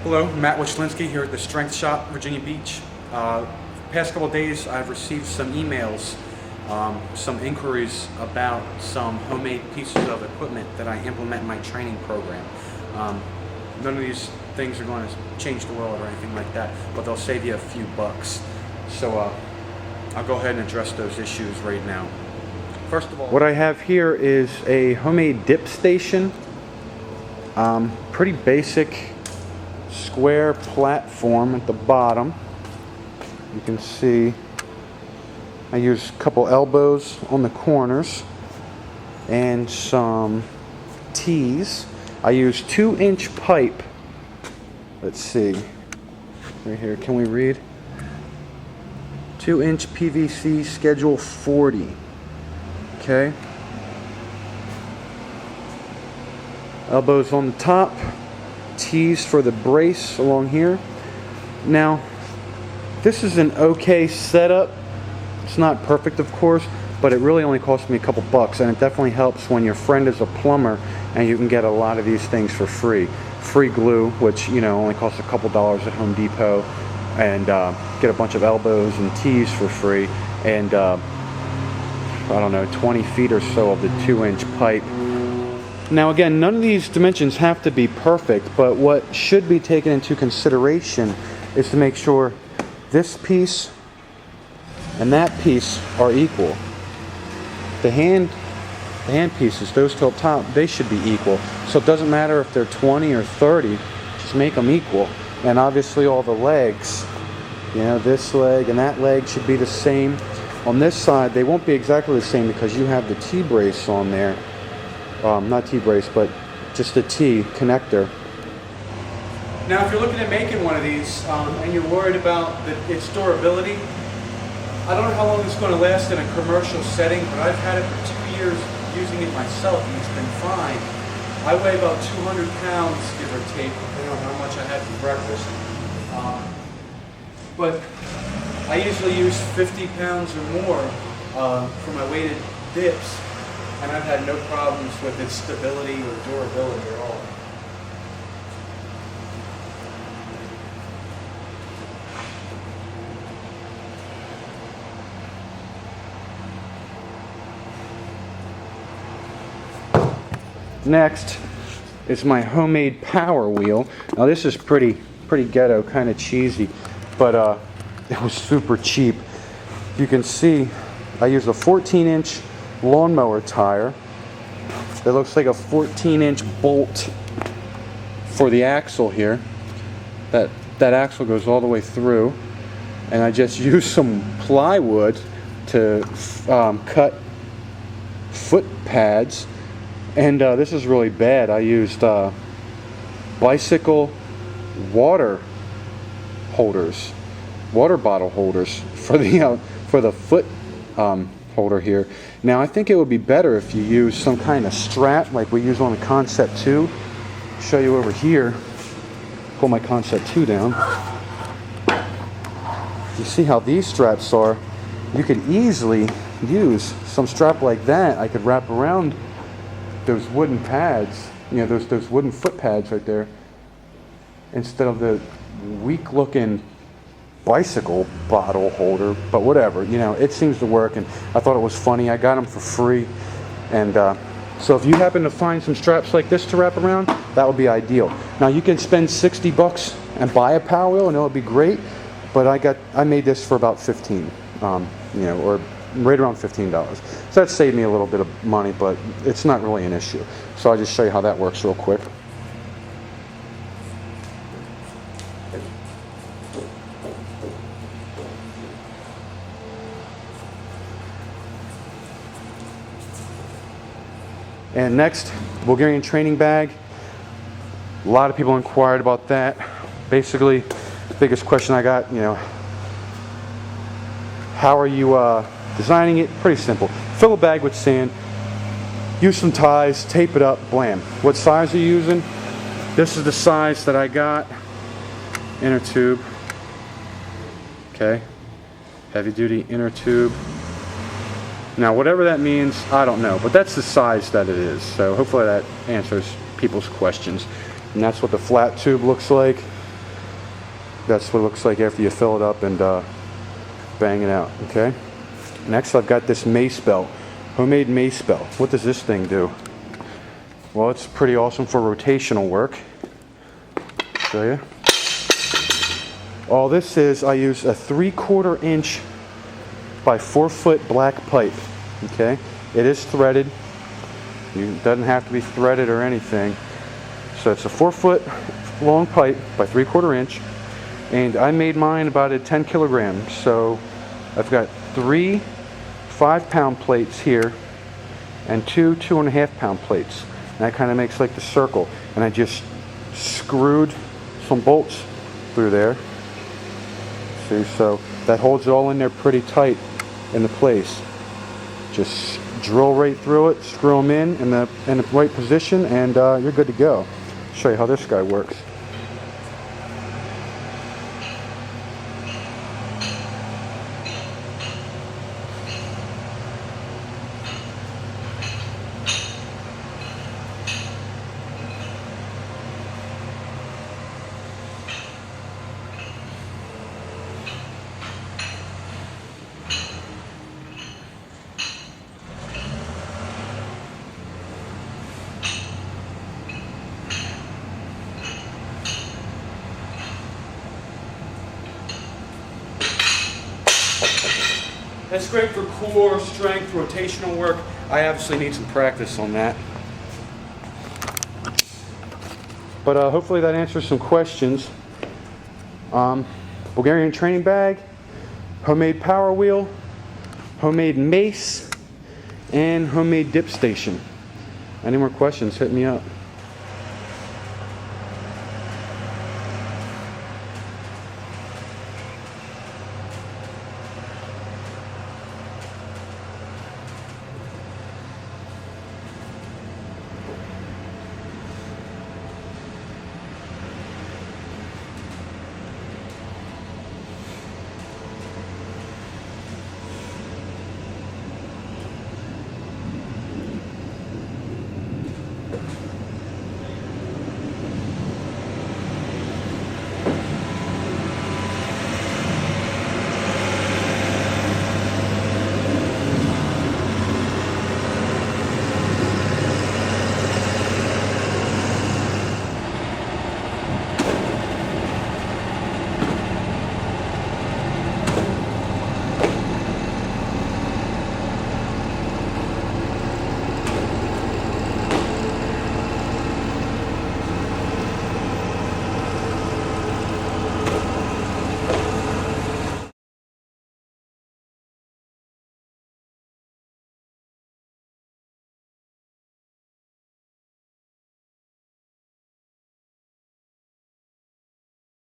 Hello, Matt Wichlinski here at the Strength Shop, Virginia Beach. Past couple of days I've received some emails, some inquiries about some homemade pieces of equipment that I implement in my training program. None of these things are going to change the world or anything like that, but they'll save you a few bucks. So I'll go ahead and address those issues right now. First of all, what I have here is a homemade dip station. Pretty basic square platform at the bottom. You can see I use a couple elbows on the corners and some T's. I use 2-inch pipe. Let's see, right here, can we read? 2-inch PVC schedule 40. Okay. Elbows on the top. T's for the brace along here. Now, this is an okay setup. It's not perfect, of course, but it really only cost me a couple bucks, and it definitely helps when your friend is a plumber and you can get a lot of these things for free. Free glue, which only costs a couple dollars at Home Depot, and get a bunch of elbows and T's for free, and I don't know, 20 feet or so of the 2-inch pipe. Now again, none of these dimensions have to be perfect, but what should be taken into consideration is to make sure this piece and that piece are equal. The hand pieces, those to up top, they should be equal. So it doesn't matter if they're 20 or 30, just make them equal. And obviously all the legs, this leg and that leg should be the same. On this side, they won't be exactly the same because you have the T-brace on there. Not T-brace, but just the T connector. Now, if you're looking at making one of these and you're worried about its durability, I don't know how long it's going to last in a commercial setting, but I've had it for 2 years using it myself, and it's been fine. I weigh about 200 pounds, give or take, depending on how much I had for breakfast. But I usually use 50 pounds or more for my weighted dips, and I've had no problems with its stability or durability at all. Next is my homemade power wheel. Now this is pretty ghetto, kind of cheesy, but it was super cheap. You can see I used a 14-inch lawnmower tire. It looks like a 14-inch bolt for the axle here. That axle goes all the way through, and I just used some plywood to cut foot pads. And this is really bad. I used bicycle water bottle holders for the foot holder here. Now I think it would be better if you use some kind of strap like we use on the Concept 2. I'll show you over here. Pull my Concept 2 down. You see how these straps are? You could easily use some strap like that. I could wrap around those wooden pads, those wooden foot pads right there, instead of the weak looking bicycle bottle holder. But whatever, it seems to work, and I thought it was funny. I got them for free, and so if you happen to find some straps like this to wrap around, that would be ideal. Now you can spend 60 bucks and buy a power wheel and it would be great, but I made this for about 15, or right around $15. So that saved me a little bit of money, but it's not really an issue. So I'll just show you how that works real quick. And next, Bulgarian training bag. A lot of people inquired about that. Basically, the biggest question I got, how are you designing it? Pretty simple. Fill a bag with sand, use some ties, tape it up, blam. What size are you using? This is the size that I got. Inner tube. Okay. Heavy duty inner tube. Now whatever that means, I don't know, but that's the size that it is. So hopefully that answers people's questions. And that's what the flat tube looks like. That's what it looks like after you fill it up and bang it out, okay? Next, I've got this mace belt, homemade mace belt. What does this thing do? Well, it's pretty awesome for rotational work. Show you. All this is, I use a 3/4 inch by 4 foot black pipe, okay? It is threaded. It doesn't have to be threaded or anything. So it's a 4 foot long pipe by 3/4 inch. And I made mine about at 10 kilograms. So I've got 3 5-pound plates here and 2 2.5-pound plates. And that kind of makes like the circle. And I just screwed some bolts through there. See, so that holds it all in there pretty tight in the place. Just drill right through it, screw them in the right position, and you're good to go. Show you how this guy works. That's great for core, strength, rotational work. I obviously need some practice on that. But hopefully that answers some questions. Bulgarian training bag, homemade power wheel, homemade mace, and homemade dip station. Any more questions, hit me up.